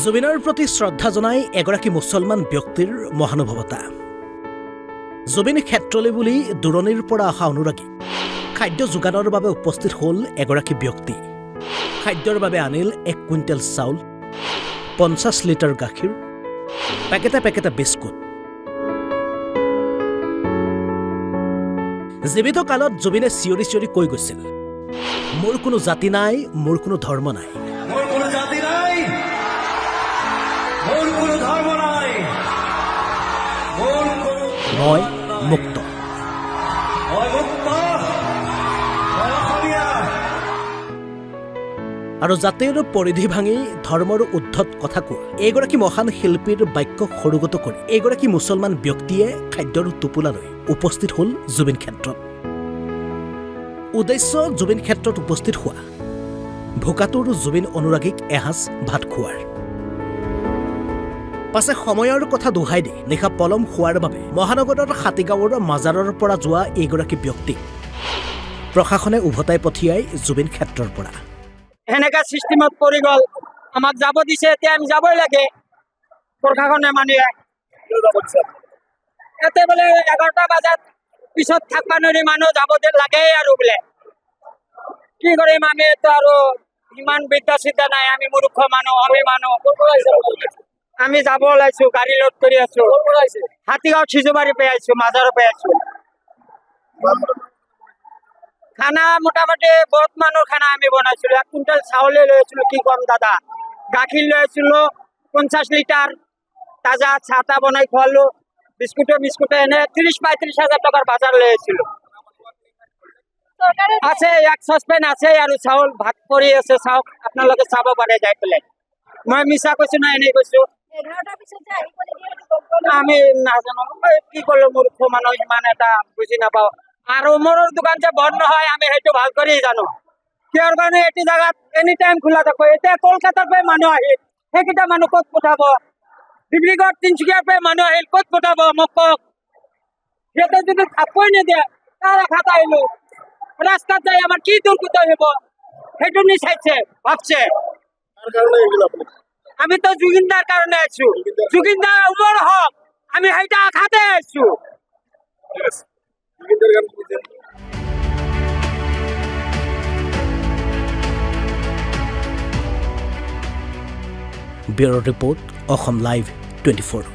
জুবিনৰ প্ৰতি শ্ৰদ্ধা জনাই এগৰাকী মুছলমান ব্যক্তিৰ মহানুভৱতা। জুবিন ক্ষেত্ৰলৈ বুলি দূৰণিৰ পৰা অহা অনুৰাগী খাদ্য যোগানৰ বাবে উপস্থিত হ'ল এগৰাকী ব্যক্তি। খাদ্যৰ বাবে আনিল 1 কুইণ্টেল চাউল, 50 লিটাৰ গাখীৰ, পেকেটে পেকেটে বিস্কুট। জীৱিত কালত জুবিনে চিঞৰি চিঞৰি কৈ গৈছিল, মোৰ কোনো জাতি নাই, মোৰ কোনো ধৰ্ম নাই। মই মুক্ত। আৰু জাতিৰ পৰিধি ভাঙি ধৰ্মৰ উদ্ধত কথা কোৱা এইগৰাকী মহান শিল্পীৰ বাক্য সৰুগত কৰি এইগৰাকী মুছলমান ব্যক্তিয়ে খাদ্যৰ টোপোলালৈ উপস্থিত হ'ল জুবিন ক্ষেত্ৰত। উদ্দেশ্য জুবিন ক্ষেত্ৰত উপস্থিত হোৱা ভোকাতুৰ জুবিন অনুৰাগীক এসাঁজ ভাত খোৱাৰ। পাছে সময়ৰ কথা দোহাই দি নিশা পলম হোৱাৰ বাবে মহানগৰৰ হাতীগাঁৱৰ মাজাৰৰ পৰা যোৱা এইগৰাকী ব্যক্তিক প্ৰশাসনে উভতাই পঠিয়াই জুবিন ক্ষেত্ৰৰ পৰা। এনেকা চিষ্টেমত পৰি গ'ল, আমাক যাব দিছে, এতিয়া আমি যাবই লাগে। প্ৰশাসনে মানে ইয়াতে বোলে 11টা বজাত পিছত থাকবা নোৱাৰি, মানুহ যাব লাগে আৰু বোলে। কি কৰিম আমি, তো আৰু ইমান বিদ্যা চিদ্যা নাই, আমি মূৰ্খ মানুহ, আমি যাব ওলাইছো, গাড়ী লোড কৰি আছো। হাতীগাঁও চিজুবাৰী পাই আছো, মাজাৰো পাই আছো। খানা মোটামুটি বহুত মানুহৰ খানা আমি বনাইছিলো। 1 কুইণ্টেল চাউলে লৈ আছিলো, কি কম দাদা। গাখীৰ লৈ আছিলো 50 লিটাৰ, তাজা চাহ তাহ বনাই খোৱালো, বিস্কুটে এনে 30-35 হাজাৰ টকাৰ বাজাৰ লৈ আছিলো। আছে 1 চচপেন আছে আৰু চাউল ভাত পৰি আছে, চাওক আপোনালোকে চাব পাৰে যাই পেলাই। মই মিছা কৈছো না এনেই কৈছো, আমি নাজানো কি কলো, মূৰ্খ মানুহ, ইমান এটা বুজি নাপাওঁ। আৰু মোৰ দোকান যে বন্ধ নহয় আমি সেইটো ভাল কৰি জানো, কিহৰ কাৰণে এইটো জাগাত এনি টাইম খোলা থাকো। এতিয়া কলকাতাৰ পৰা মানুহ আহিল, সেইকেইটা মানুহ ক'ত পঠাব? ডিব্ৰুগড় তিনিচুকীয়াৰ পৰা মানুহ আহিল, ক'ত পঠাব মোক কওক? সিহঁতে যদি খাবই নিদিয়ে, তাৰ আশাত আহিলো, ৰাস্তাত যাই আমাৰ কি দুৰ্গতি হ'ব সেইটো নিচাইছে ভাবছে। আমি তো জুবিনদাৰ কাৰণে আছো, জুবিনদাৰ উমৰ হক, আমি সেইটা আশাতে আছো। Bureau report, Assam live 24।